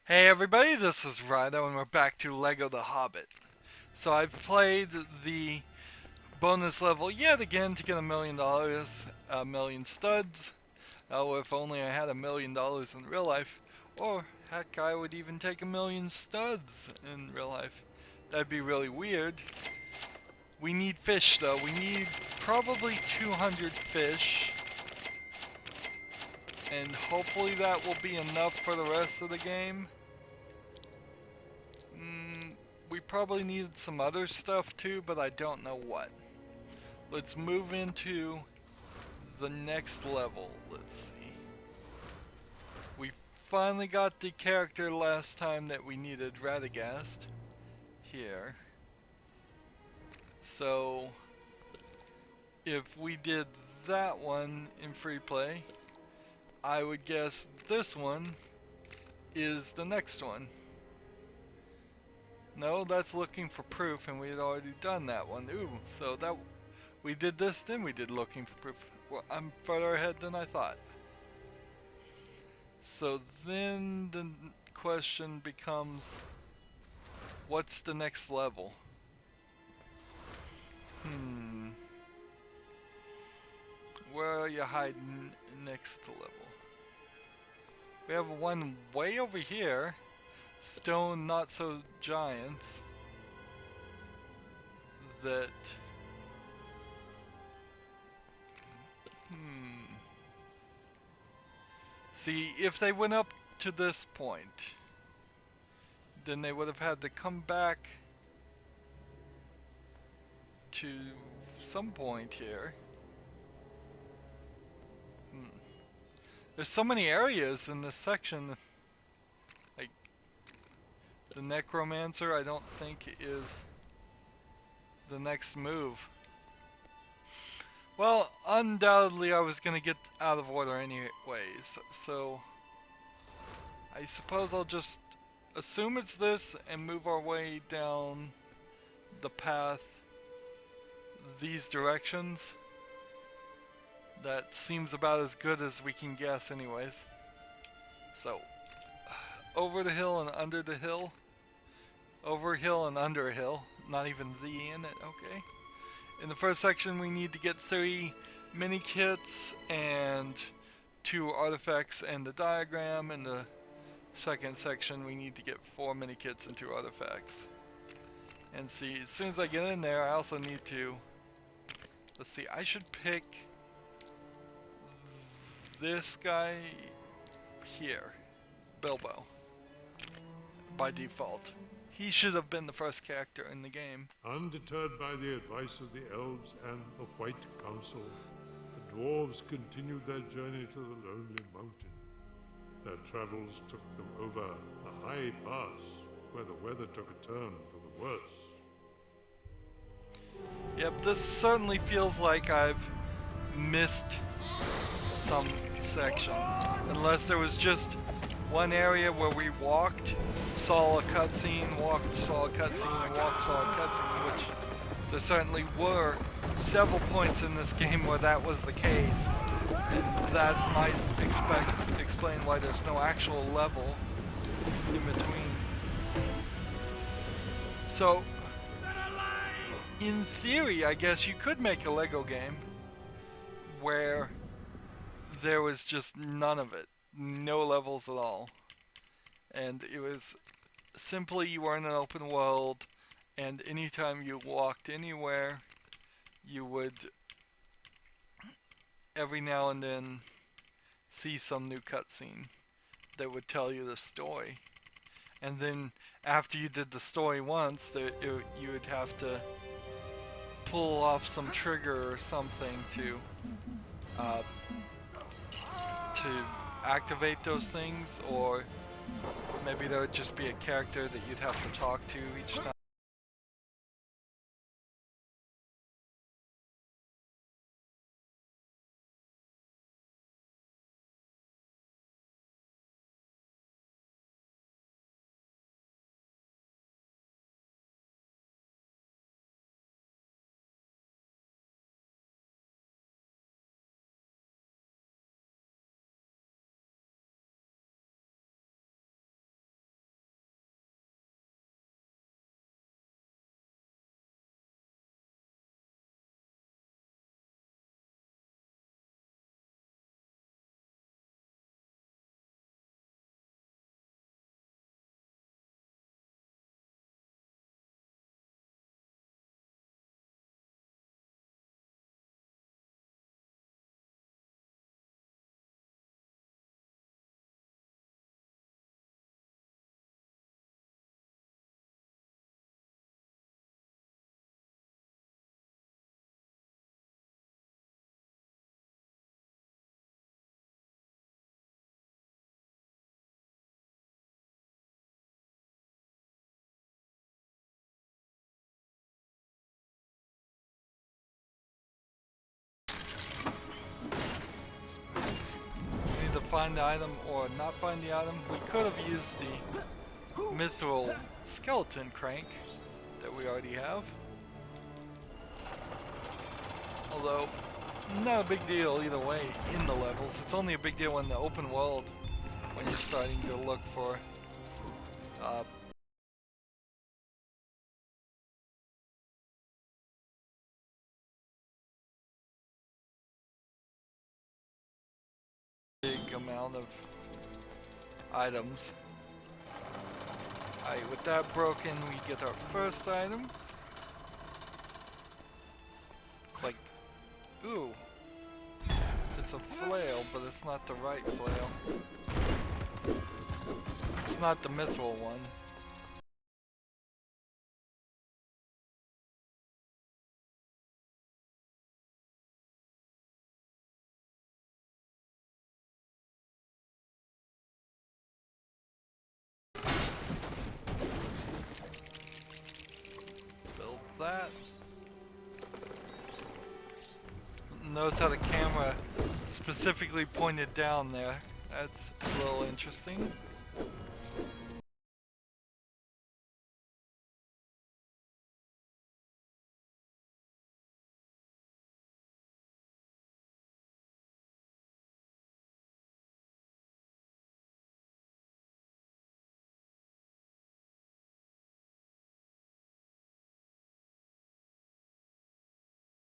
Hey everybody, this is Rydo and we're back to LEGO The Hobbit. So I've played the bonus level yet again to get $1,000,000, a million studs. Oh, if only I had $1,000,000 in real life. Or, heck, I would even take 1,000,000 studs in real life. That'd be really weird. We need fish though, we need probably 200 fish. And hopefully that will be enough for the rest of the game. We probably needed some other stuff too, but I don't know what. Let's move into the next level. Let's see. We finally got the character last time that we needed, Radagast, here. So, if we did that one in free play, I would guess this one is the next one. No, that's looking for proof, and we had already done that one. Ooh, so that we did this, then we did looking for proof. Well, I'm further ahead than I thought. So then the question becomes, what's the next level? Where are you hiding next level? We have one way over here. Stone not so giants. That See, if they went up to this point, then they would have had to come back to some point here. There's so many areas in this section. Like, the Necromancer, I don't think is the next move. Well, undoubtedly I was gonna get out of order anyways, so I suppose I'll just assume it's this and move our way down the path these directions. That seems about as good as we can guess anyways. So, over the hill and under the hill. Over a hill and under a hill. Not even the in it, okay. In the first section we need to get 3 mini kits and 2 artifacts and the diagram. In the second section we need to get 4 mini kits and 2 artifacts. And see, as soon as I get in there I also need to, let's see, I should pick this guy here, Bilbo, by default. He should have been the first character in the game. Undeterred by the advice of the elves and the White Council, the dwarves continued their journey to the lonely mountain. Their travels took them over a high pass, where the weather took a turn for the worse. Yep, this certainly feels like I've missed some section. Unless there was just one area where we walked, saw a cutscene, walked, saw a cutscene, walked, saw a cutscene, which there certainly were several points in this game where that was the case. And that might explain why there's no actual level in between. So, in theory, I guess you could make a LEGO game where there was just none of it. No levels at all. And it was simply you were in an open world, and anytime you walked anywhere, you would every now and then see some new cutscene that would tell you the story. And then after you did the story once, you would have to pull off some trigger or something to activate those things, or maybe there would just be a character that you'd have to talk to each time. find the item or not find the item. We could have used the mithril skeleton crank that we already have. Although, not a big deal either way in the levels. It's only a big deal in the open world when you're starting to look for big amount of items. Alright, with that broken, we get our first item. It's like, ooh, it's a flail, but it's not the right flail. It's not the mithril one. Build that. Notice how the camera specifically pointed down there. That's a little interesting.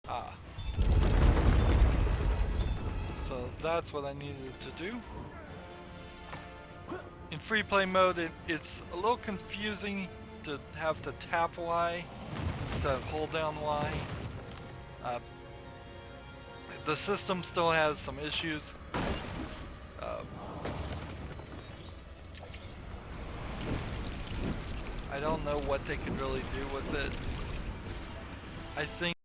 Ah. So that's what I needed to do. In free play mode, it's a little confusing to have to tap Y instead of hold down Y. The system still has some issues. I don't know what they could really do with it. I think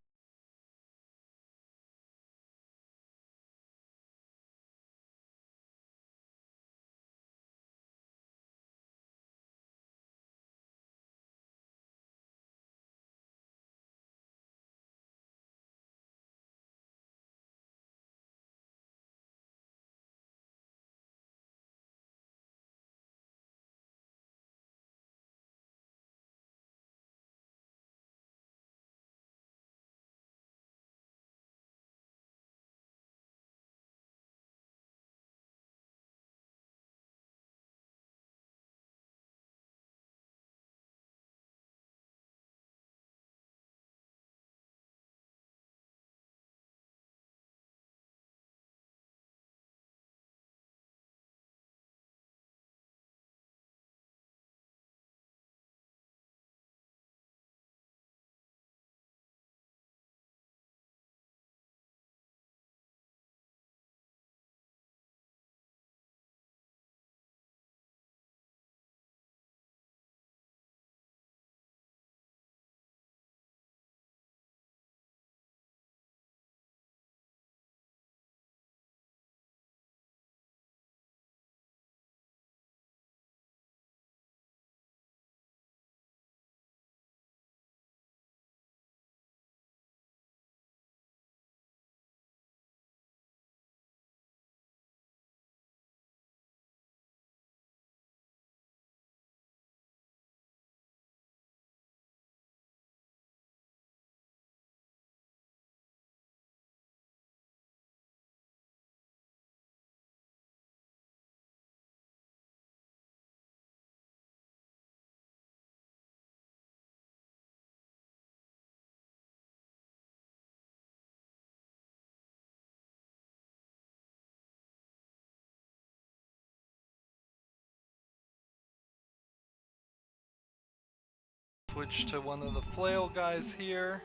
switch to one of the flail guys here.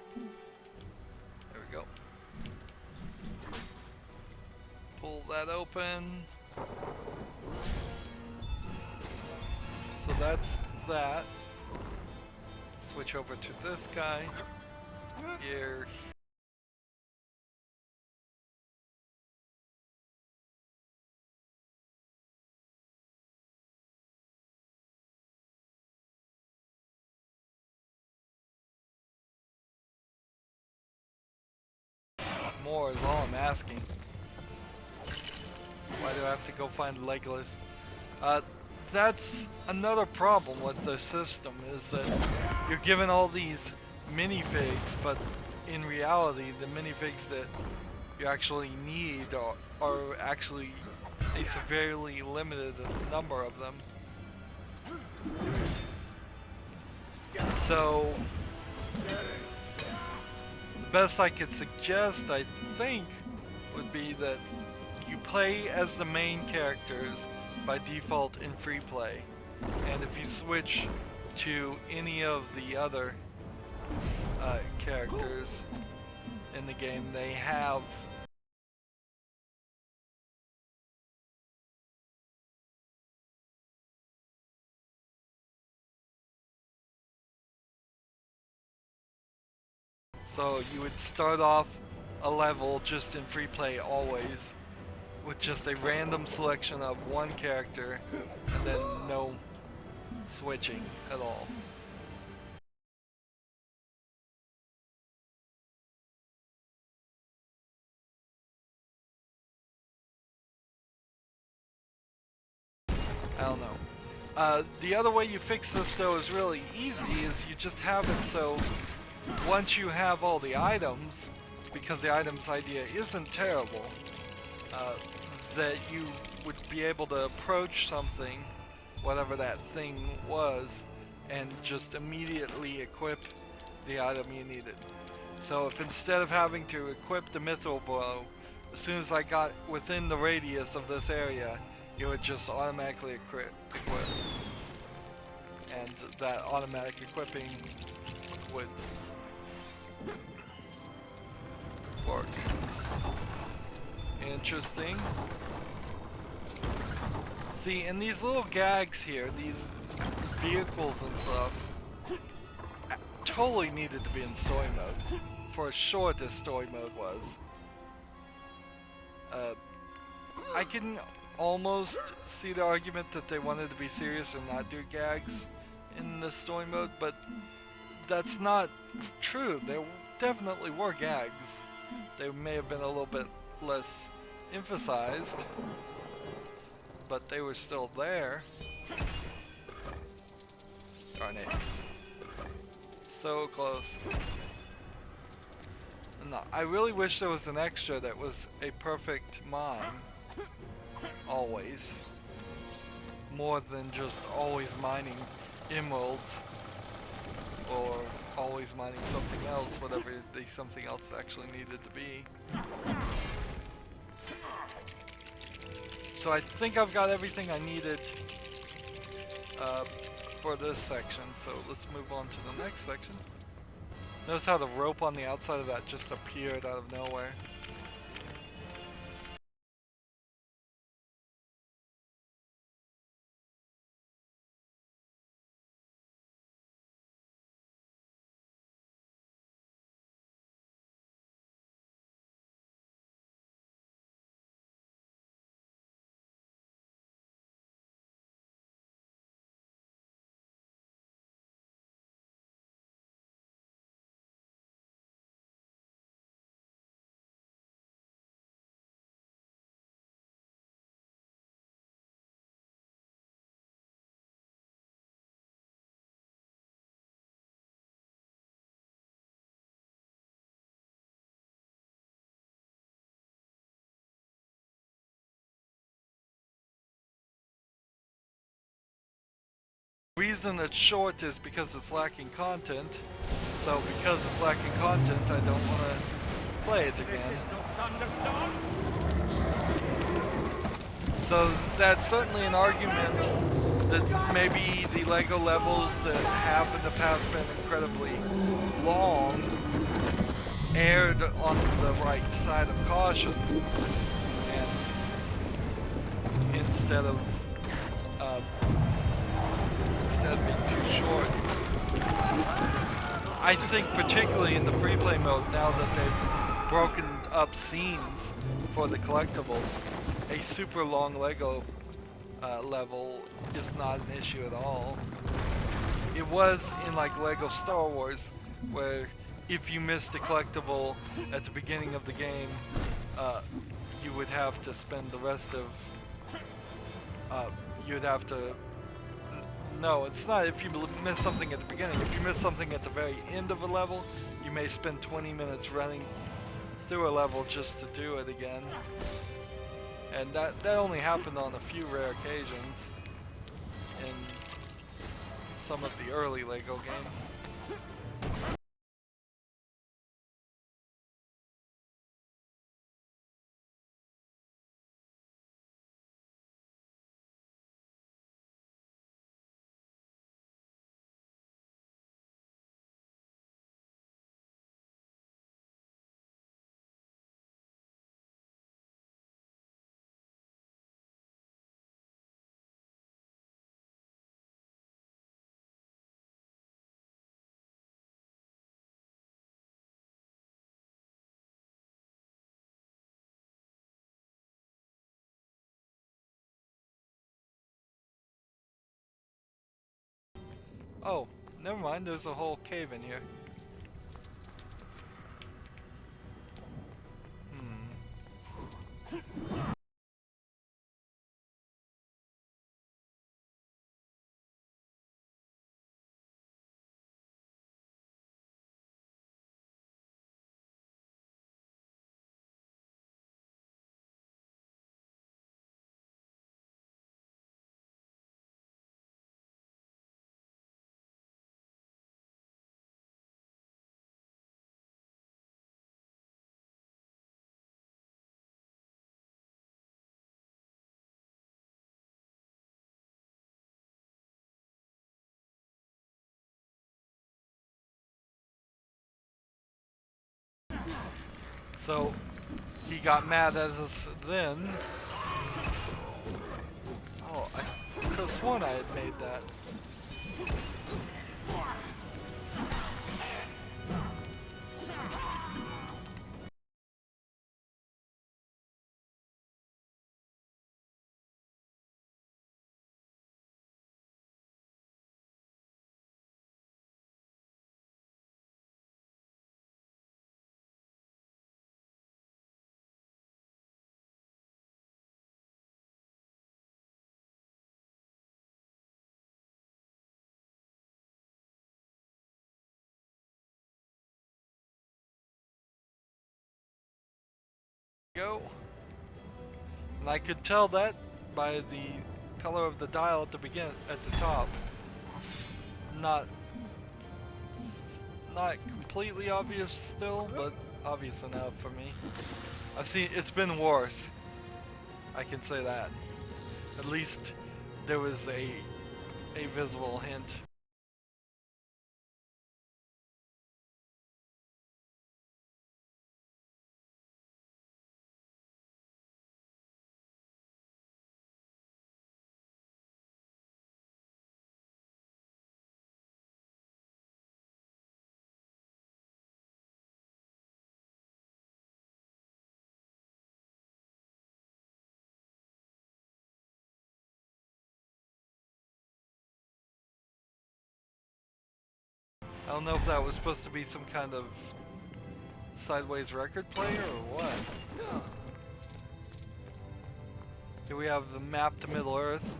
There we go. Pull that open. So that's that. Switch over to this guy. Here. More is all I'm asking. Why do I have to go find Legolas? That's another problem with the system, is that you're given all these minifigs, but in reality, the minifigs that you actually need are actually a severely limited number of them. So, the best I could suggest, I think, would be that you play as the main characters by default in free play, and if you switch to any of the other characters in the game, they have so you would start off a level just in free play always, with just a random selection of one character, and then no switching at all. I don't know. The other way you fix this though is really easy, is you just have it so once you have all the items, because the items idea isn't terrible, that you would be able to approach something, whatever that thing was, and just immediately equip the item you needed. So if instead of having to equip the mithril bow, as soon as I got within the radius of this area, it would just automatically equip. And that automatic equipping would work. Interesting. See, and these little gags here, these vehicles and stuff, totally needed to be in story mode. For as short as story mode was. I can almost see the argument that they wanted to be serious and not do gags in the story mode, but that's not true. There definitely were gags. They may have been a little bit less emphasized, but they were still there. Darn it. So close. No, I really wish there was an extra that was a perfect mine. Always. More than just always mining emeralds. Or always mining something else, whatever the something else actually needed to be. So I think I've got everything I needed for this section, so let's move on to the next section. Notice how the rope on the outside of that just appeared out of nowhere. The reason it's short is because it's lacking content. So because it's lacking content, I don't want to play it again. So that's certainly an argument that maybe the LEGO levels that have in the past been incredibly long erred on the right side of caution, and instead of being too short. I think particularly in the free play mode, now that they've broken up scenes for the collectibles, a super long LEGO level is not an issue at all. It was in like LEGO Star Wars, where if you missed a collectible at the beginning of the game, you would have to spend the rest of you'd have to. No, it's not if you miss something at the beginning. If you miss something at the very end of a level, you may spend 20 minutes running through a level just to do it again. And that only happened on a few rare occasions in some of the early LEGO games. Oh, never mind, there's a whole cave in here. So, he got mad at us then. Oh, I could have sworn I had made that. Go. And I could tell that by the color of the dial at the at the top. Not completely obvious still, but obvious enough for me. I've seen it's been worse. I can say that. At least there was a visible hint. I don't know if that was supposed to be some kind of sideways record player or what. Here we have the map to Middle Earth.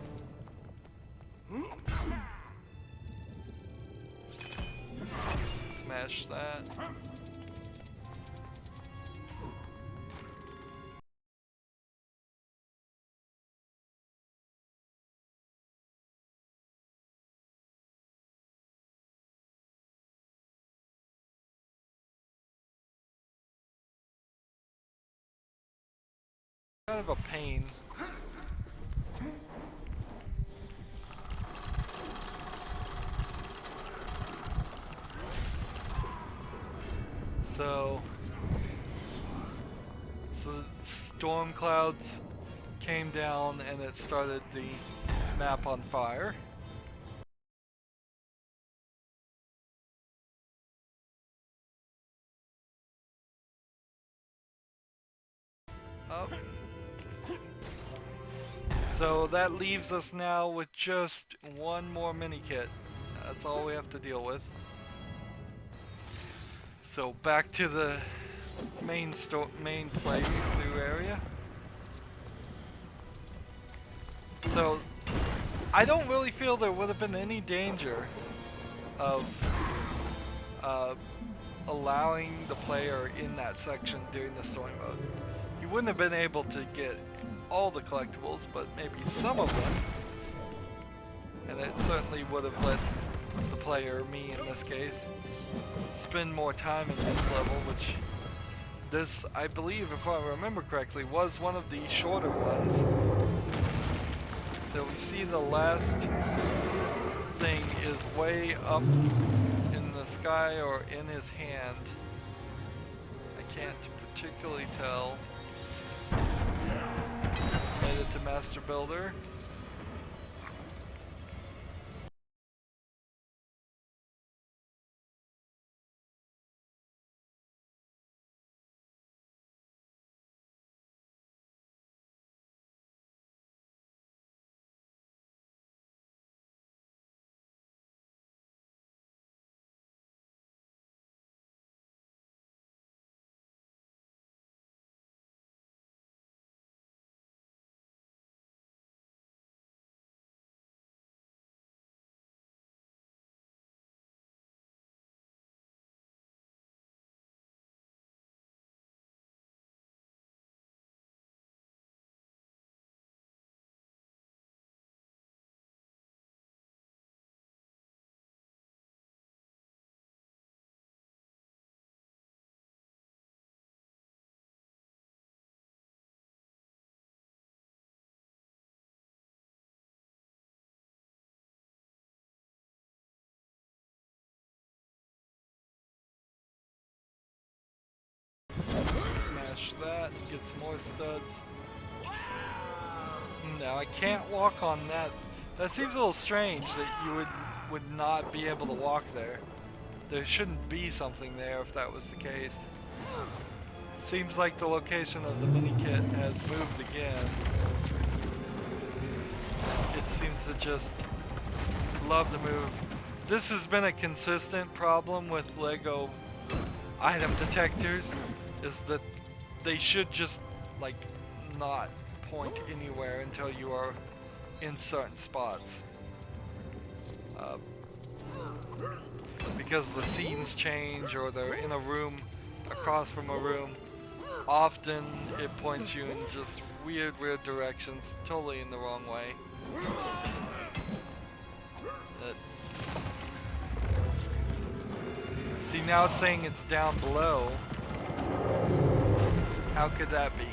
Smash that. Kind of a pain. So storm clouds came down and it started the map on fire. Up. So that leaves us now with just one more mini kit. That's all we have to deal with. So back to the main playthrough area. So So I don't really feel there would have been any danger of allowing the player in that section during the story mode. You wouldn't have been able to get all the collectibles, but maybe some of them. And it certainly would have let the player, me in this case, spend more time in this level, which this, I believe, if I remember correctly, was one of the shorter ones. So we see the last thing is way up in the sky or in his hand. I can't particularly tell. Made it to Master Builder. Smash that, get some more studs. Now I can't walk on that. That seems a little strange that you would not be able to walk there. There shouldn't be something there if that was the case. Seems like the location of the mini kit has moved again. It seems to just love to move. This has been a consistent problem with LEGO item detectors, is that they should just like not point anywhere until you are in certain spots. Because the scenes change or they're in a room across from a room, often it points you in just weird directions, totally in the wrong way. See, now it's saying it's down below. How could that be?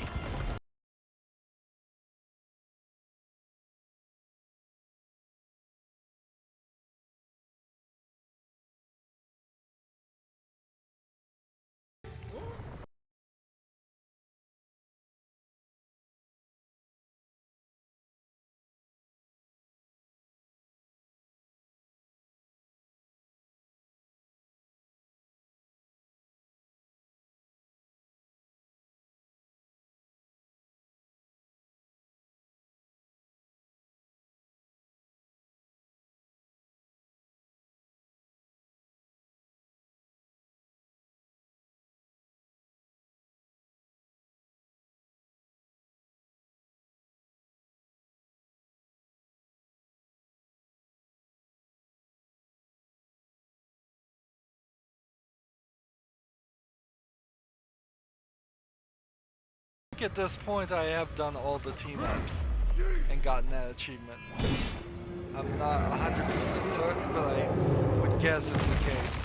At this point I have done all the team ups and gotten that achievement. I'm not 100% certain, but I would guess it's the case.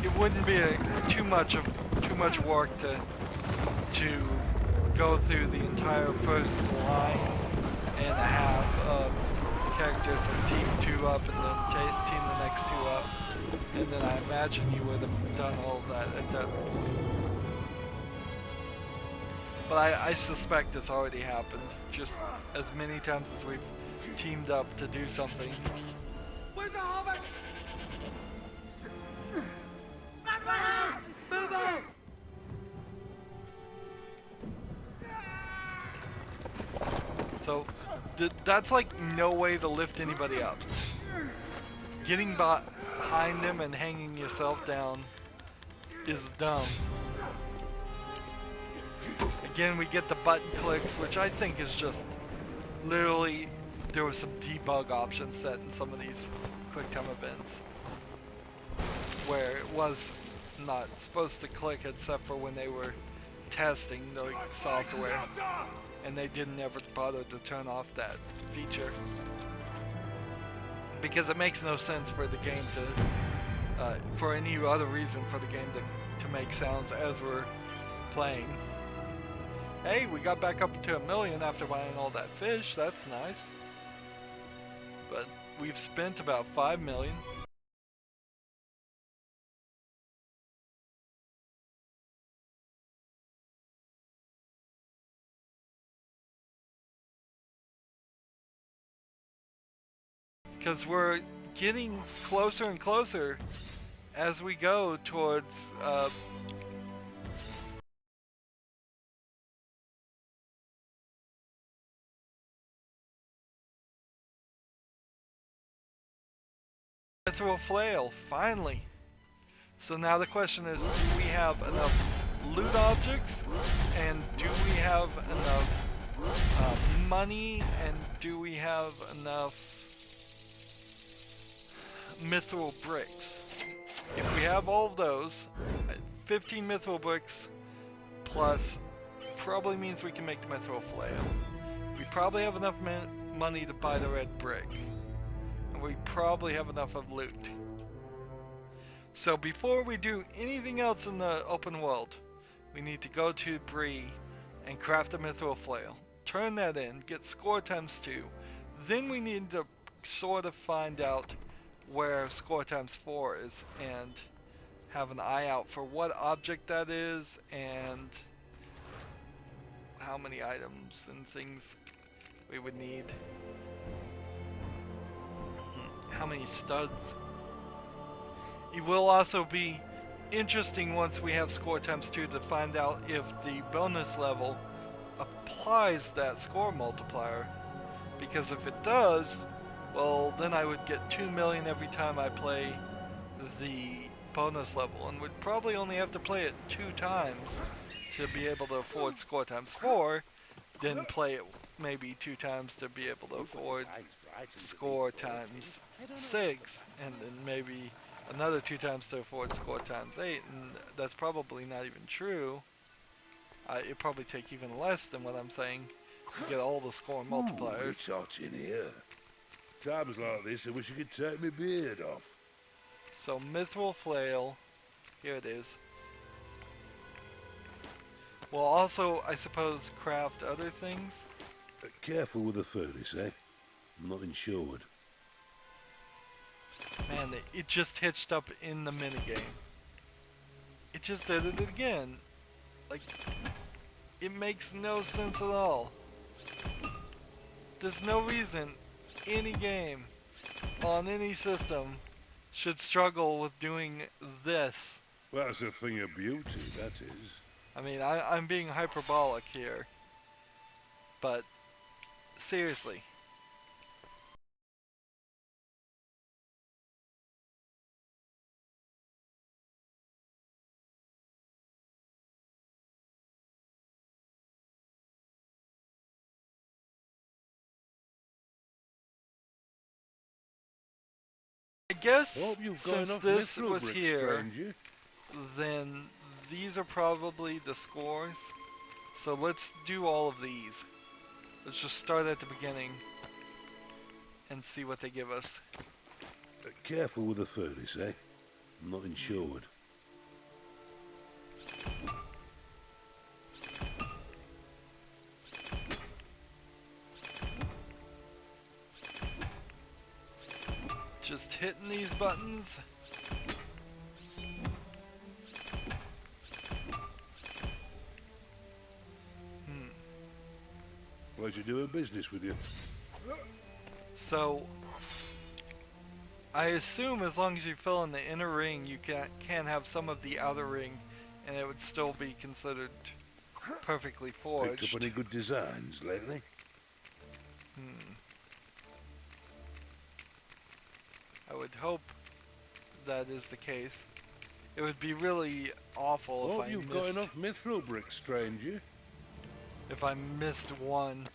It wouldn't be too much work to go through the entire first line and a half of characters and team 2 up and then team the next 2 up, and then I imagine you would have done all of that at that point. But I suspect it's already happened, just as many times as we've teamed up to do something. Where's the Hobbit? Bilbo! So, that's like no way to lift anybody up. Getting behind him and hanging yourself down is dumb. Again, we get the button clicks, which I think is just literally, there was some debug options set in some of these QuickTime events where it was not supposed to click except for when they were testing the software, and they didn't ever bother to turn off that feature because it makes no sense for the game to, for any other reason for the game to make sounds as we're playing. Hey, we got back up to 1 million after buying all that fish. That's nice. But we've spent about 5 million. Because we're getting closer and closer as we go towards mithril flail, finally. So now the question is, do we have enough loot objects, and do we have enough money, and do we have enough mithril bricks? If we have all of those, 15 mithril bricks plus probably means we can make the mithril flail. We probably have enough money to buy the red brick. And we probably have enough of loot. So before we do anything else in the open world, we need to go to Bree and craft a mithril flail. Turn that in, get score times 2. Then we need to sort of find out where score times 4 is and have an eye out for what object that is and how many items and things we would need. How many studs. It will also be interesting once we have score times 2 to find out if the bonus level applies that score multiplier. Because if it does, well, then I would get 2 million every time I play the bonus level, and would probably only have to play it 2 times to be able to afford score times 4, then play it maybe 2 times to be able to afford score times 6, and then maybe another 2 times to afford score times 8, and that's probably not even true. It'd probably take even less than what I'm saying to get all the score multipliers. It's hot in here. Times like this, I wish you could take my beard off. So mithril flail, here it is. We'll also, I suppose, craft other things. Careful with the furnace, eh? I'm not insured. Man, it just hitched up in the minigame. It just did it again. Like, it makes no sense at all. There's no reason any game on any system should struggle with doing this. Well, that's a thing of beauty, that is. I mean, I'm being hyperbolic here. But, seriously. I guess since this was here, then these are probably the scores. So let's do all of these. Let's just start at the beginning and see what they give us. Careful with the furnace, eh? I'm not insured. Just hitting these buttons. Pleasure doing business with you. So, I assume as long as you fill in the inner ring, you can have some of the outer ring, and it would still be considered perfectly forged. Picked up any good designs lately? I would hope that is the case. It would be really awful if I you've missed, got enough mithril bricks, stranger. if I missed one.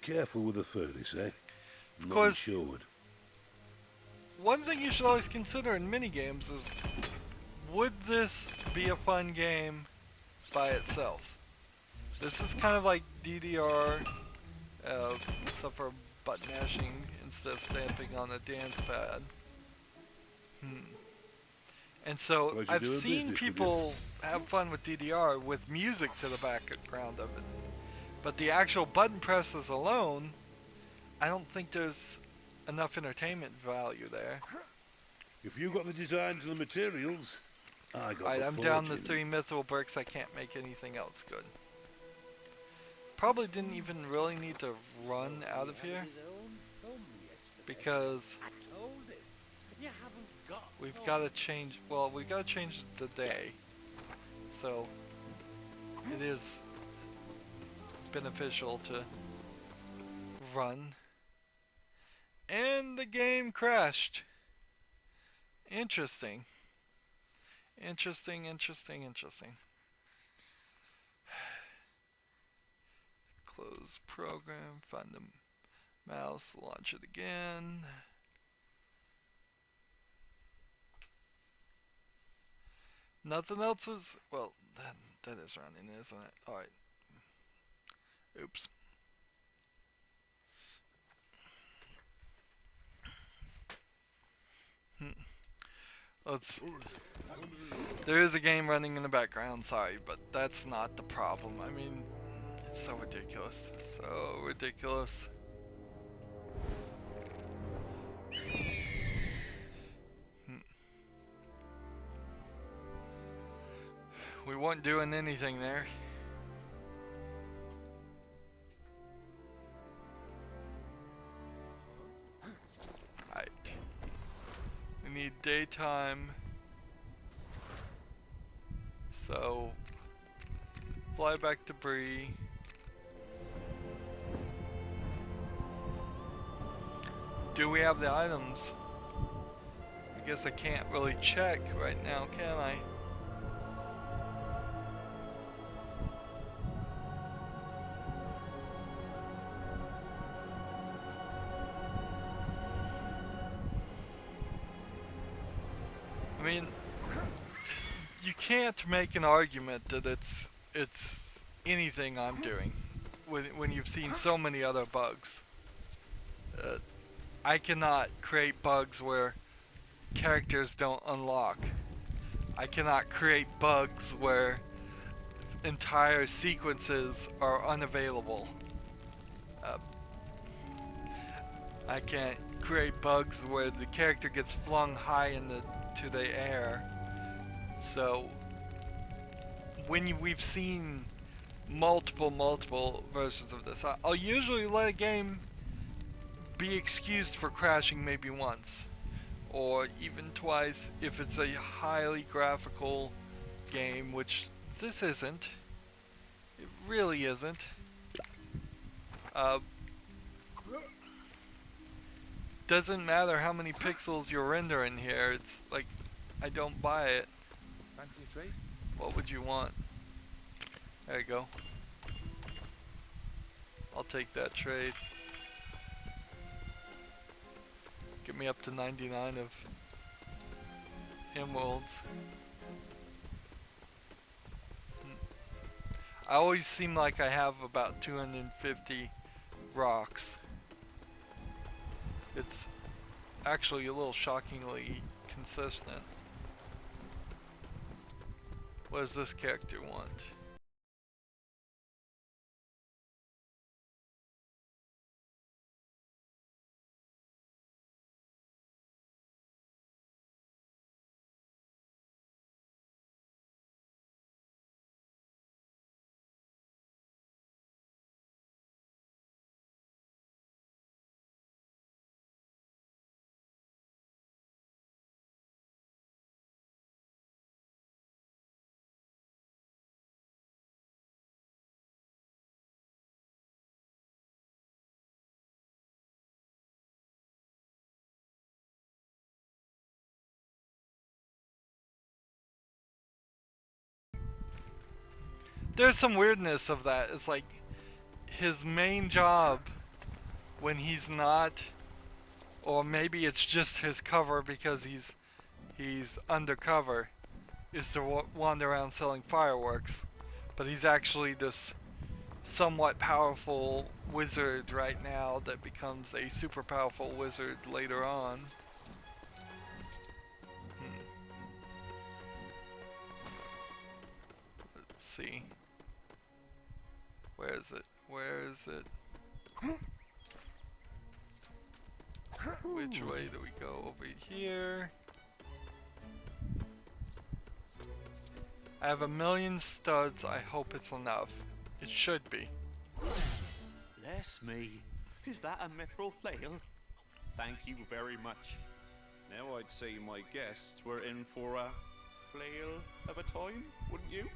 careful with the furnace, eh? Of Not course. insured. One thing you should always consider in minigames is, would this be a fun game by itself? This is kind of like DDR, except for button mashing instead of stamping on a dance pad. And so Glad you're I've doing seen business with people have fun with DDR with music to the background of it. But the actual button presses alone, I don't think there's enough entertainment value there. If you got the designs and the materials, I got Alright, the I'm down to fortune. 3 mithril bricks. I can't make anything else good. Probably didn't even really need to run out of here, because we've got to change, well, we've got to change the day. So it is beneficial to run. And the game crashed. Interesting. Interesting. Close program, find the mouse, launch it again. Nothing else is, well, that is running, isn't it? Alright. Oops. There is a game running in the background, sorry, but that's not the problem. I mean, it's so ridiculous. So ridiculous. We weren't doing anything there. Right. We need daytime. So, fly back to Bree. Do we have the items? I guess I can't really check right now, can I? I mean, you can't make an argument that it's anything I'm doing when you've seen so many other bugs. I cannot create bugs where characters don't unlock. I cannot create bugs where entire sequences are unavailable. I can't create bugs where the character gets flung high to the air. So when we've seen multiple versions of this, I'll usually let a game be excused for crashing maybe once or even twice if it's a highly graphical game, which this isn't. It really isn't. Doesn't matter how many pixels you're rendering here, it's like, I don't buy it. Fancy a trade? What would you want? There you go. I'll take that trade. Get me up to 99 of emeralds. I always seem like I have about 250 rocks. It's actually a little shockingly consistent. What does this character want? There's some weirdness of that. It's like his main job when he's not, or maybe it's just his cover because he's undercover, is to wander around selling fireworks, but he's actually this somewhat powerful wizard right now that becomes a super powerful wizard later on. Let's see. Where is it? Where is it? Which way do we go? Over here. I have 1,000,000 studs. I hope it's enough. It should be. Bless me. Is that a mithril flail? Thank you very much. Now I'd say my guests were in for a flail of a time, wouldn't you?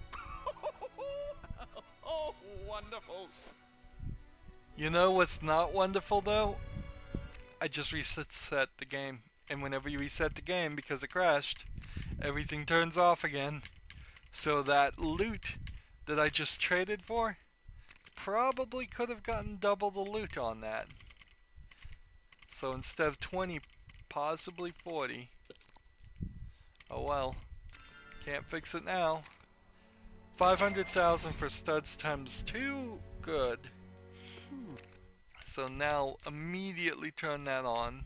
Oh, wonderful. You know what's not wonderful though? I just reset the game. And whenever you reset the game, because it crashed, everything turns off again. So that loot that I just traded for, probably could have gotten double the loot on that. So instead of 20, possibly 40. Oh well. Can't fix it now. 500,000 for studs times 2. Good. So now immediately turn that on.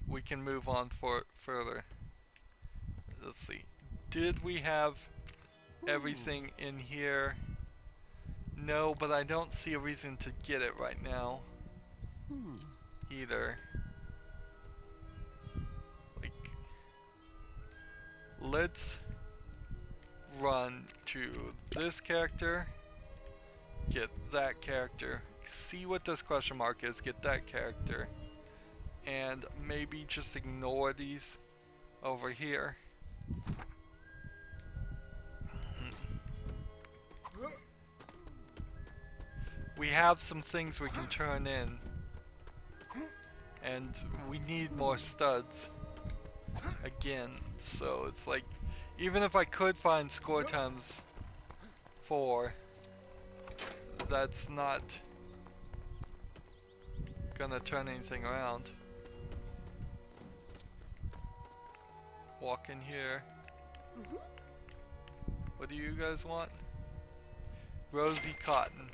We can move on further. Let's see. Did we have everything in here? No, but I don't see a reason to get it right now. Either. Like, let's run to this character, get that character, see what this question mark is, get that character, and maybe just ignore these over here. We have some things we can turn in, and we need more studs again, so it's like, even if I could find score times 4, that's not gonna turn anything around. Walk in here. What do you guys want? Rosie Cotton.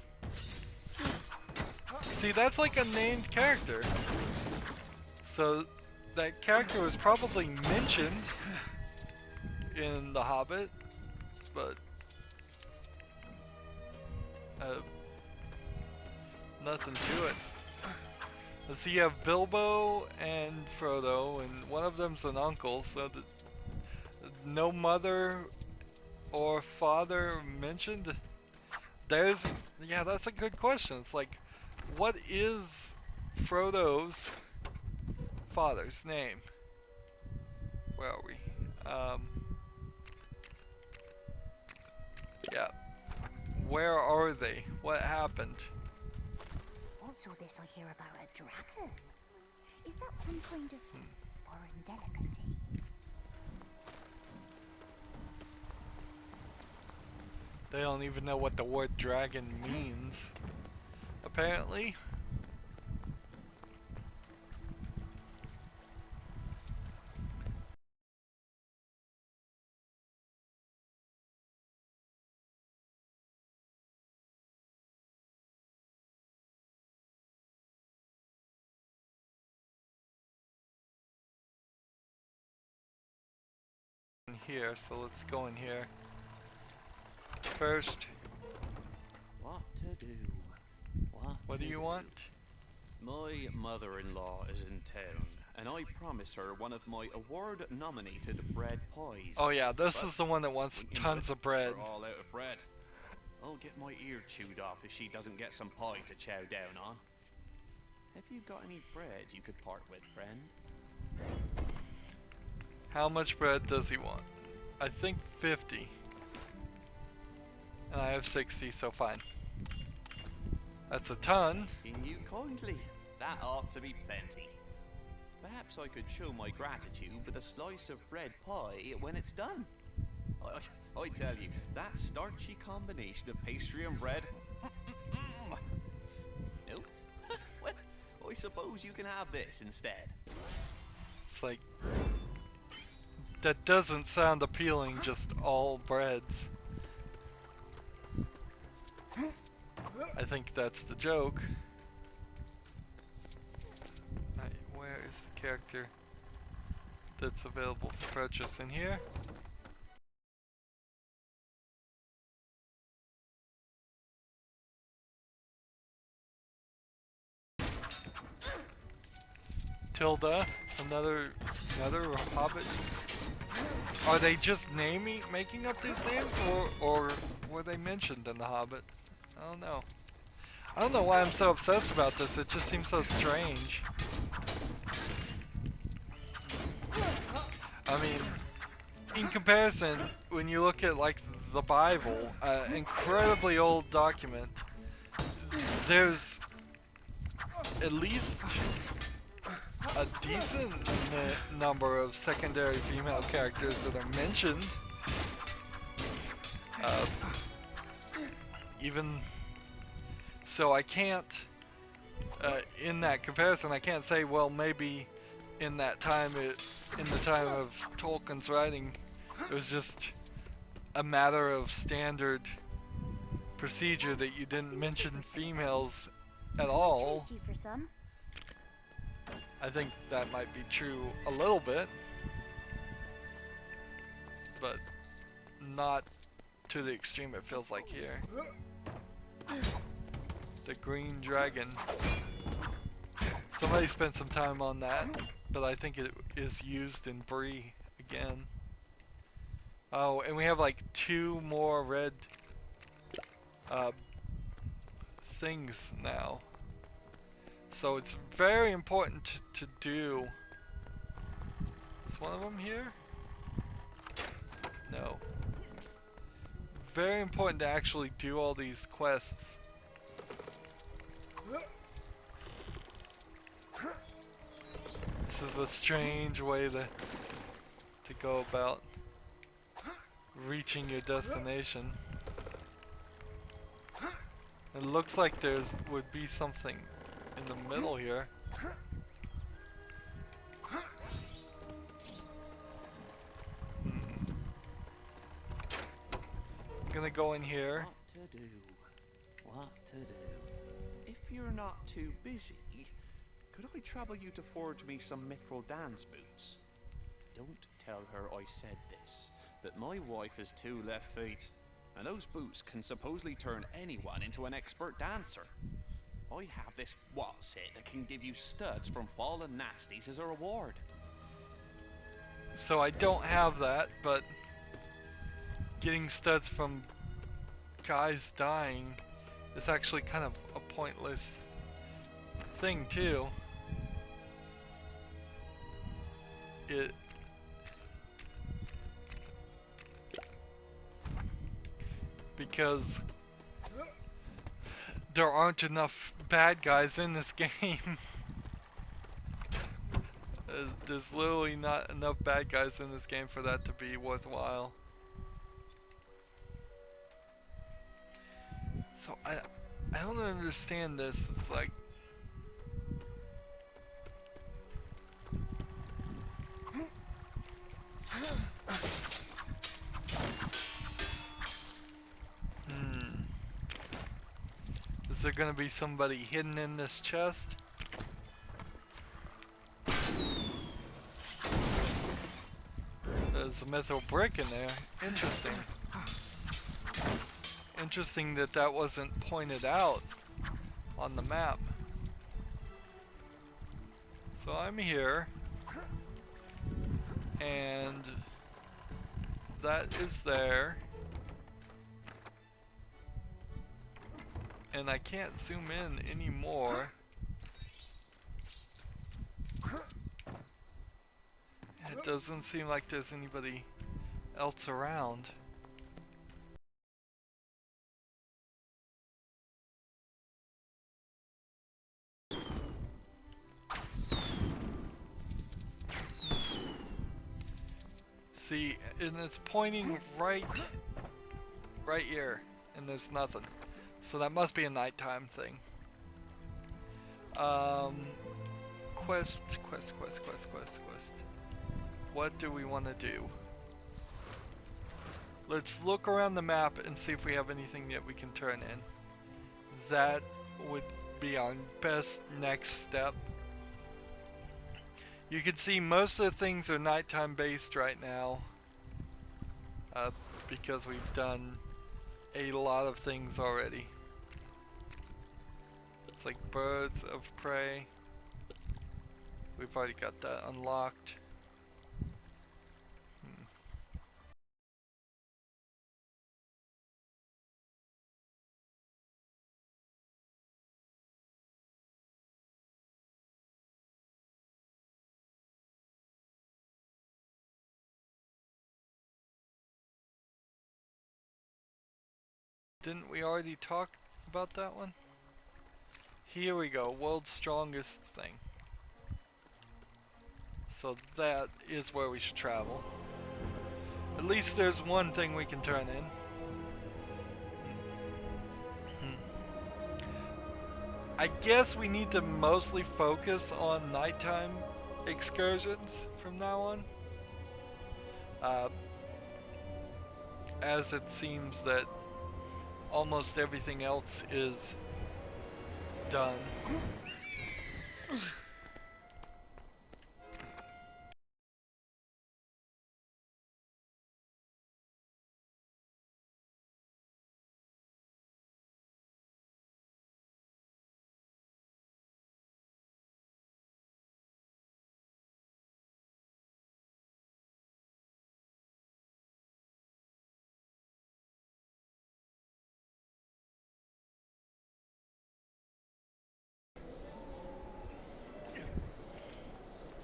See, that's like a named character. So that character was probably mentioned in The Hobbit, but nothing to it. Let's see, you have Bilbo and Frodo, and one of them's an uncle, so no mother or father mentioned. Yeah, that's a good question. It's like, what is Frodo's father's name? Where are we? Yeah. Where are they? What happened? What's all this I hear about a dragon? Is that some kind of foreign delicacy? They don't even know what the word dragon means, apparently. Here, so let's go in here first. What to do? What do you want? My mother-in-law is in town, and I promised her one of my award-nominated bread pies. Oh yeah, this is the one that wants tons of bread. We're all out of bread. I'll get my ear chewed off if she doesn't get some pie to chow down on. Have you got any bread you could part with, friend? How much bread does he want? I think 50. And I have 60, so fine. That's a ton. Thanking you kindly. That ought to be plenty. Perhaps I could show my gratitude with a slice of bread pie when it's done. I tell you, that starchy combination of pastry and bread. No? Well, suppose you can have this instead. It's like, that doesn't sound appealing, just all breads. I think that's the joke. Right, where is the character that's available for purchase in here? Tilda, another Hobbit. Are they just making up these names, or were they mentioned in the Hobbit? I don't know. I don't know why I'm so obsessed about this. It just seems so strange. I mean, in comparison, when you look at like the Bible, incredibly old document, there's at least a decent number of secondary female characters that are mentioned. Even so, I can't, in that comparison, I can't say, well, maybe in that time, in the time of Tolkien's writing, it was just a matter of standard procedure that you didn't mention females at all. Trade you for some. I think that might be true a little bit, but not to the extreme it feels like here. The green dragon. Somebody spent some time on that, but I think it is used in Bree again. Oh, and we have like 2 more red things now. So it's very important to do. Is one of them here? No. Very important to actually do all these quests. This is a strange way to go about reaching your destination. It looks like would be something in the middle here. I'm gonna go in here. What to do? If you're not too busy, could I trouble you to forge me some mithril dance boots? Don't tell her I said this, but my wife has 2 left feet, and those boots can supposedly turn anyone into an expert dancer. I have this waltz set that can give you studs from fallen nasties as a reward. So I don't have that, but getting studs from guys dying is actually kind of a pointless thing too. Because there aren't enough bad guys in this game. There's literally not enough bad guys in this game for that to be worthwhile. So I don't understand this. It's like is there gonna be somebody hidden in this chest? There's a mithril brick in there. Interesting. Interesting that wasn't pointed out on the map. So I'm here, and that is there, and I can't zoom in anymore. It doesn't seem like there's anybody else around. See, and it's pointing right here, and there's nothing. So that must be a nighttime thing. quest. What do we want to do? Let's look around the map and see if we have anything that we can turn in. That would be our best next step. You can see most of the things are nighttime based right now. Because we've done a lot of things already. It's like birds of prey. We've already got that unlocked. Didn't we already talk about that one? Here we go, world's strongest thing. So that is where we should travel. At least there's one thing we can turn in. I guess we need to mostly focus on nighttime excursions from now on. As it seems that almost everything else is done.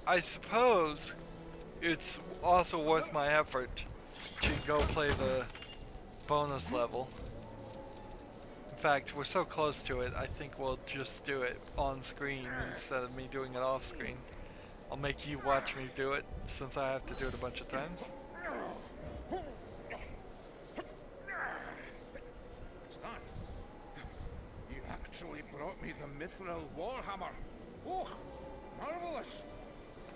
I suppose it's also worth my effort to go play the bonus level. In fact, we're so close to it, I think we'll just do it on screen instead of me doing it off screen. I'll make you watch me do it since I have to do it a bunch of times. What's that? You actually brought me the Mithril Warhammer. Oh, marvelous!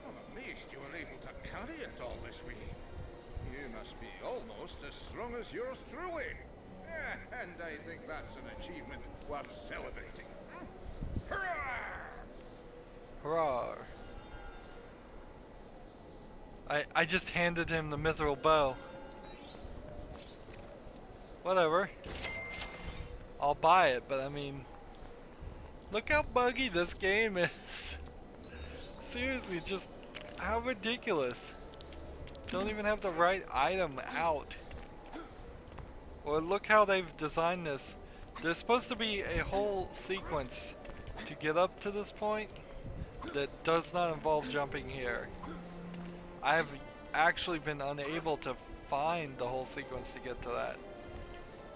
I'm amazed you were able to carry it all this way. You must be almost as strong as yours truly. And I think that's an achievement worth celebrating. Hurrah! Hurrah! I just handed him the mithril bow. Whatever. I'll buy it, but I mean, look how buggy this game is. Seriously, just how ridiculous. Don't even have the right item out. Or look how they've designed this. There's supposed to be a whole sequence to get up to this point that does not involve jumping here. I have actually been unable to find the whole sequence to get to that.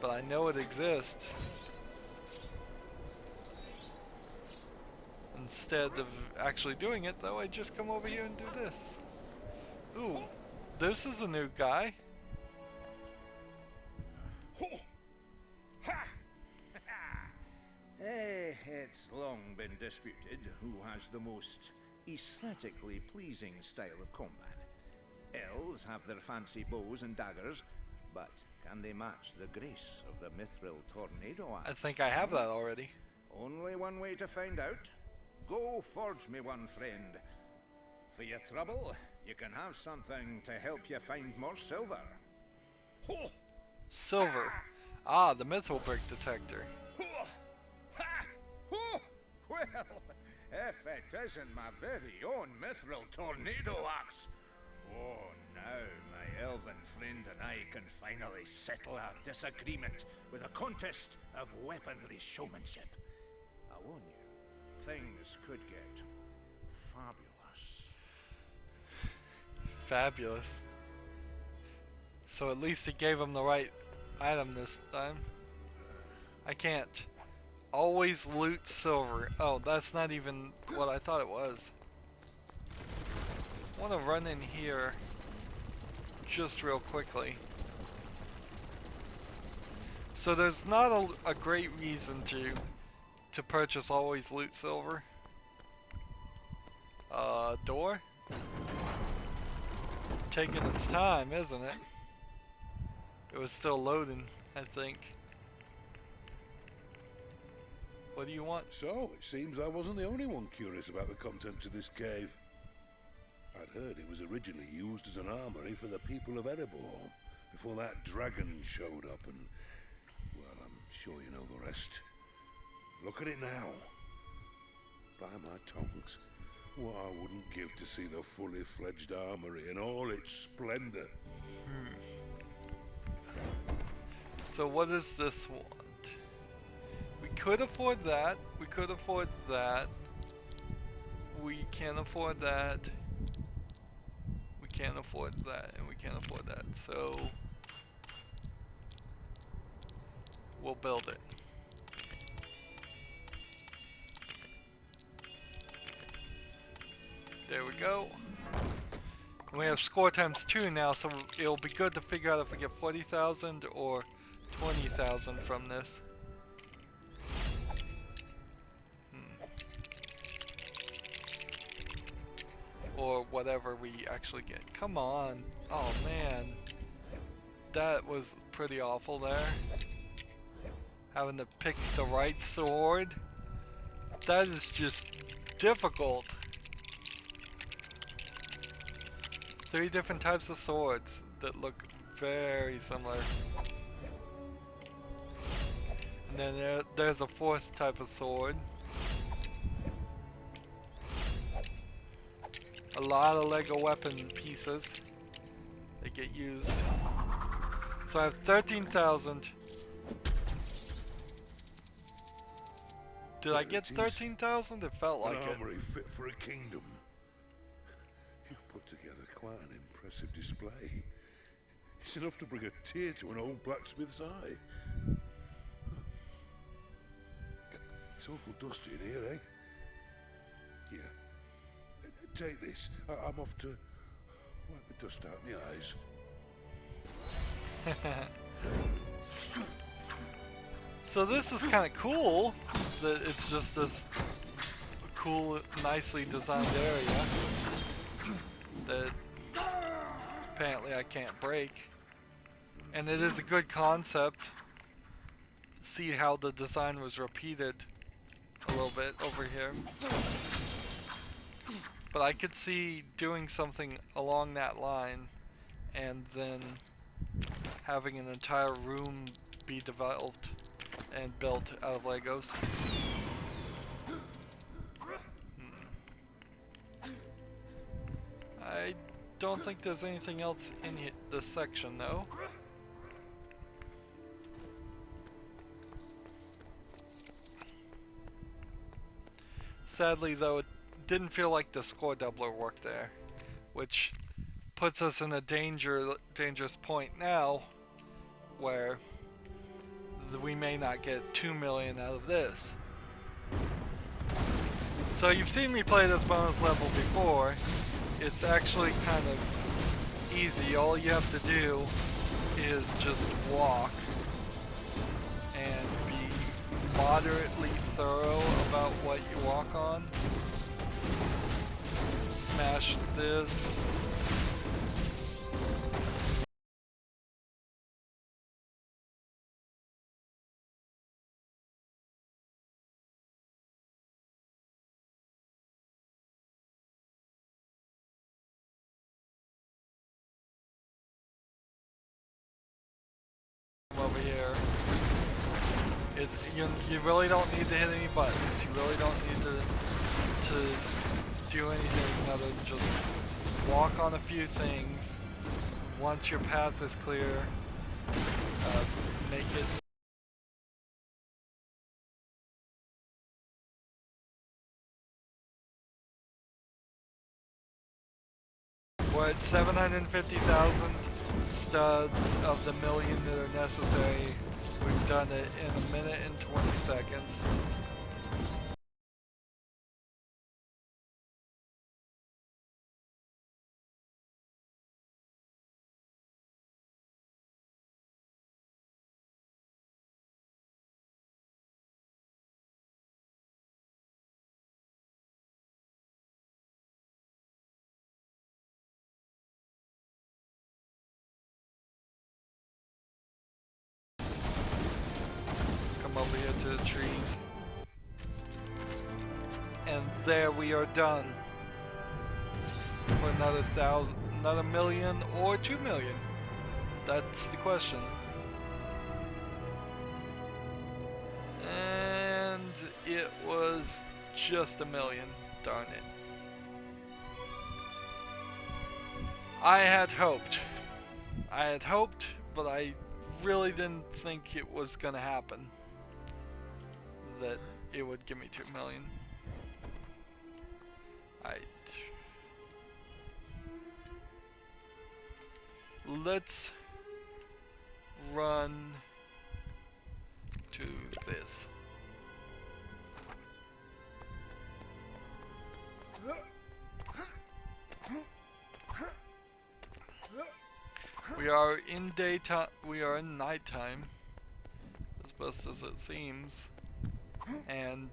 But I know it exists. Instead of actually doing it, though, I just come over here and do this. Ooh, this is a new guy. It's long been disputed who has the most aesthetically pleasing style of combat. Elves have their fancy bows and daggers, but can they match the grace of the mithril tornado axe? I think I have that already. Only one way to find out. Go forge me one, friend. For your trouble, you can have something to help you find more silver. Ho! Silver. Ah, the mithril brick detector. Ho! Ha! Ho! Well, if it isn't my very own mithril tornado axe. Oh, now my elven friend and I can finally settle our disagreement with a contest of weaponry showmanship. I warn you, things could get fabulous. Fabulous. So at least he gave him the right item this time. I can't. Always loot silver. Oh, that's not even what I thought it was. I want to run in here just real quickly. So there's not a great reason to purchase always loot silver. Door? Taking its time, isn't it? It was still loading, I think. What do you want? So, it seems I wasn't the only one curious about the contents of this cave. I'd heard it was originally used as an armory for the people of Erebor, before that dragon showed up and, well, I'm sure you know the rest. Look at it now. By my tongues, what I wouldn't give to see the fully fledged armory in all its splendor. So what does this want? We could afford that. We could afford that. We can't afford that. We can't afford that, and we can't afford that. So we'll build it. There we go. And we have score times 2 now, so it'll be good to figure out if we get 40,000 or 20,000 from this. Or whatever we actually get. Come on. Oh man. That was pretty awful there. Having to pick the right sword. That is just difficult. 3 different types of swords that look very similar. And then there's a 4th type of sword. A lot of LEGO weapon pieces that get used. So I have 13,000. Did I get 13,000? It felt like an it. armory fit for a kingdom. You've put together quite an impressive display. It's enough to bring a tear to an old blacksmith's eye. It's awful dusty in here, eh? Here. Take this. I'm off to wipe the dust out my eyes. So this is kind of cool that it's just this cool, nicely designed area that apparently I can't break. And it is a good concept. See how the design was repeated a little bit over here. But I could see doing something along that line and then having an entire room be developed and built out of Legos. I don't think there's anything else in this section though. Sadly though, it didn't feel like the score doubler worked there, which puts us in a dangerous point now where we may not get 2 million out of this. So you've seen me play this bonus level before. It's actually kind of easy. All you have to do is just walk and be moderately thorough about what you walk on. Smash this. Over here. You really don't need to hit any buttons. You really don't need to do anything other than just walk on a few things. Once your path is clear, make it. We're at 750,000 studs of the million that are necessary. We've done it in 1 minute and 20 seconds. over here to the trees. And there we are done. For another 1,000, another million, or 2 million. That's the question. And it was just 1 million. Darn it. I had hoped, but I really didn't think it was gonna happen. That it would give me 2 million. Let's run to this. We are in daytime, we are in nighttime, as best as it seems, and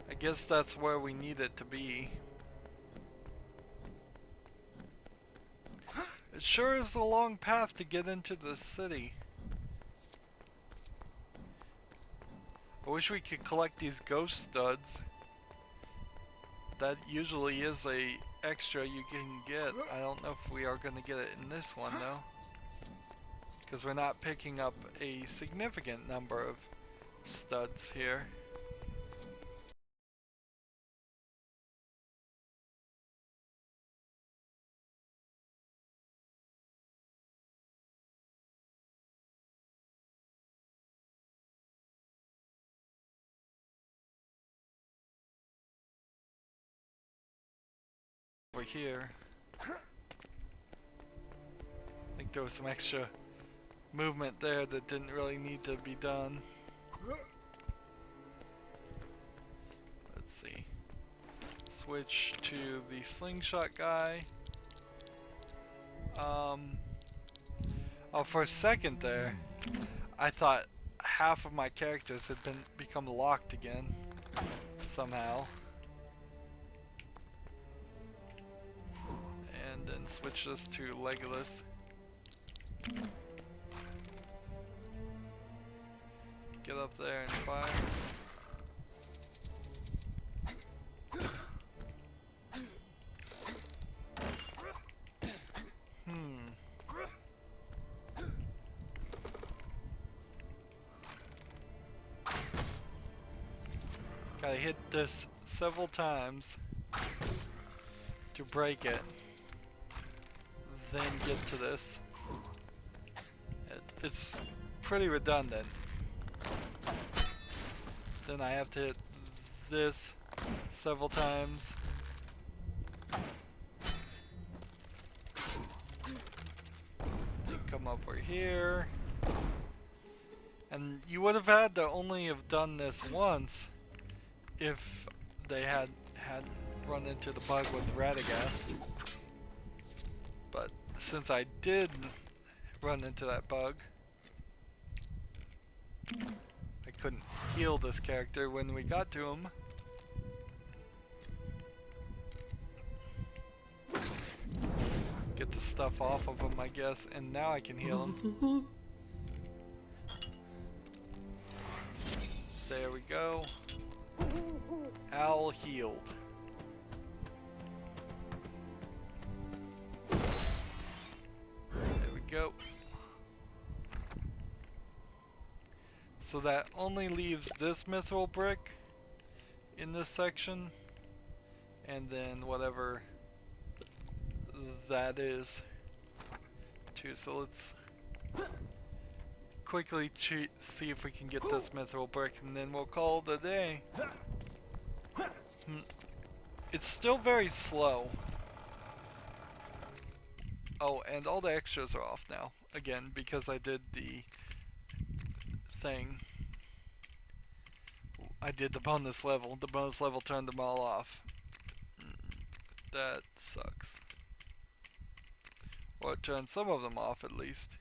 I guess that's where we need it to be. It sure is a long path to get into the city. I wish we could collect these ghost studs. That usually is a extra you can get. I don't know if we are going to get it in this one though, because we're not picking up a significant number of studs here. Over here, I think there was some extra movement there that didn't really need to be done. Let's see. Switch to the slingshot guy. Oh, for a second there, I thought half of my characters had become locked again somehow. And then switch this to Legolas. Get up there and fire. Gotta hit this several times to break it, then get to this. It's pretty redundant. Then I have to hit this several times. Then come over here. And you would have had to only have done this once if they had run into the bug with Radagast. But since I did run into that bug, I couldn't heal this character when we got to him. Get the stuff off of him, I guess, and now I can heal him. There we go. Owl healed. There we go. So that only leaves this mithril brick in this section, and then whatever that is too. So let's quickly see if we can get this mithril brick, and then we'll call it a day. It's still very slow. Oh, and all the extras are off now, again, because I did the thing. I did the bonus level. The bonus level turned them all off. That sucks. Or it turned some of them off, at least.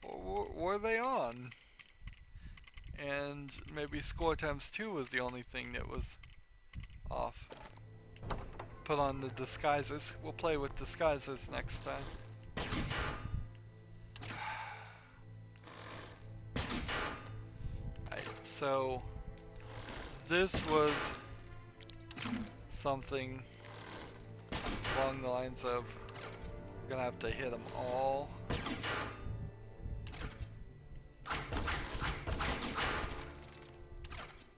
Or were they on? And maybe score times 2 was the only thing that was off. Put on the disguisers. We'll play with disguisers next time. So this was something along the lines of we're gonna have to hit them all.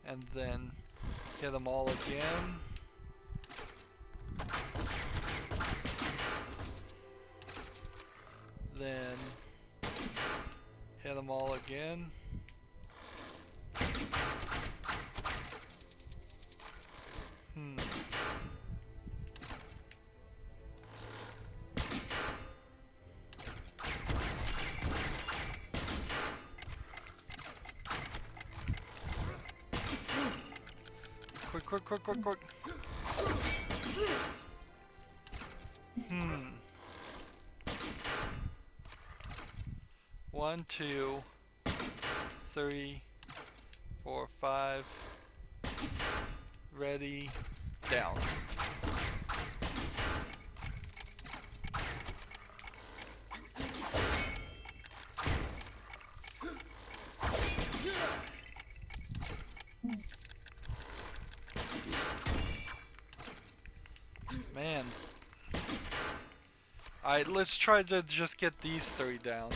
And then hit them all again. Then hit them all again. Quick. 1, 2, 3, 4, 5. Ready, down. Man. Alright, let's try to just get these 3 down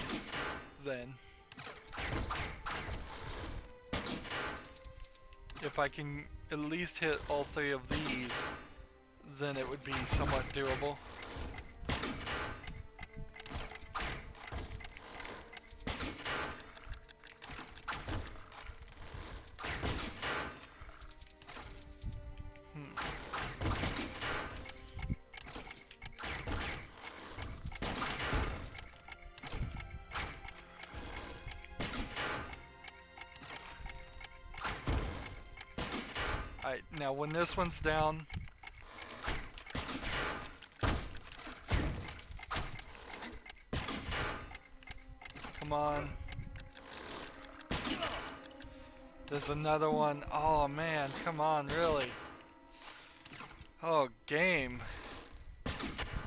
then. If I can at least hit all 3 of these, then it would be somewhat doable. Alright, now when this one's down, come on. There's another one. Oh man, come on, really. Oh, game.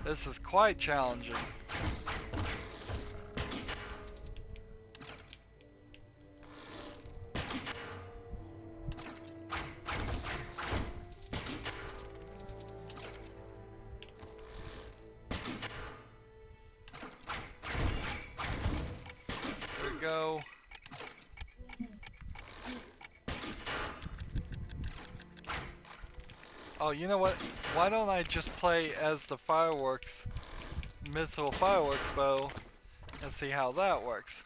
This is quite challenging. Go. Oh, you know what? Why don't I just play as the fireworks, mythical fireworks bow, and see how that works?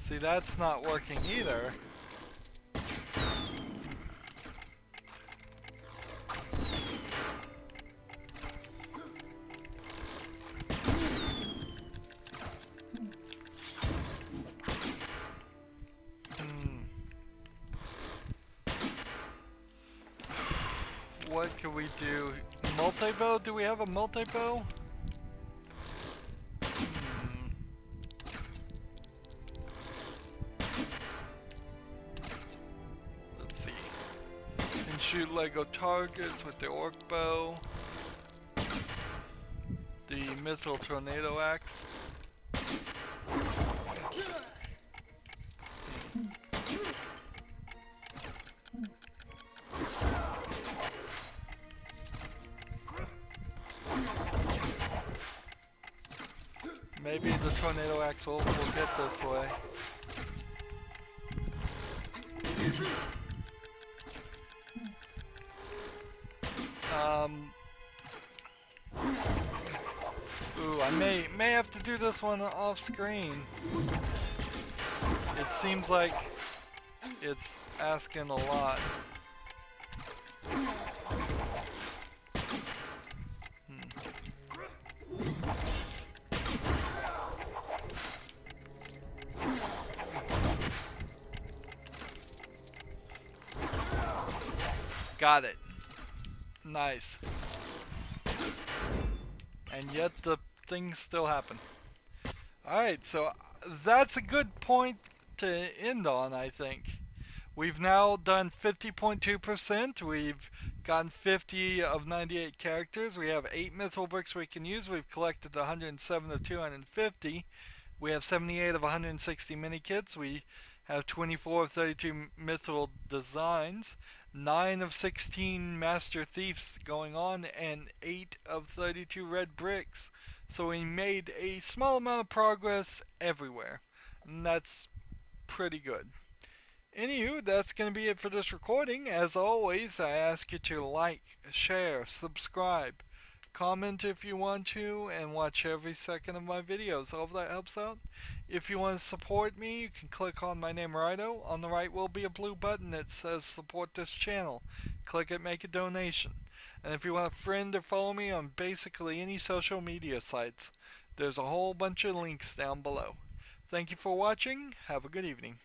See, that's not working either. What can we do? Multi-bow? Do we have a multi-bow? Let's see. Can shoot Lego targets with the orc bow. The mithril tornado axe. Maybe the tornado axe will get this way. Ooh, I may have to do this one off screen. It seems like it's asking a lot. Got it. Nice. And yet the things still happen. Alright, so that's a good point to end on, I think. We've now done 50.2%. We've Gotten 50 of 98 characters. We have 8 mithril bricks we can use. We've collected 107 of 250. We have 78 of 160 mini kits. We have 24 of 32 mithril designs. 9 of 16 master thieves going on, and 8 of 32 red bricks. So we made a small amount of progress everywhere. And that's pretty good. Anywho, that's going to be it for this recording. As always, I ask you to like, share, subscribe, comment if you want to, and watch every second of my videos. I hope that helps out. If you want to support me, you can click on my name, Rydo. On the right will be a blue button that says support this channel. Click it, make a donation. And if you want to friend or follow me on basically any social media sites, there's a whole bunch of links down below. Thank you for watching. Have a good evening.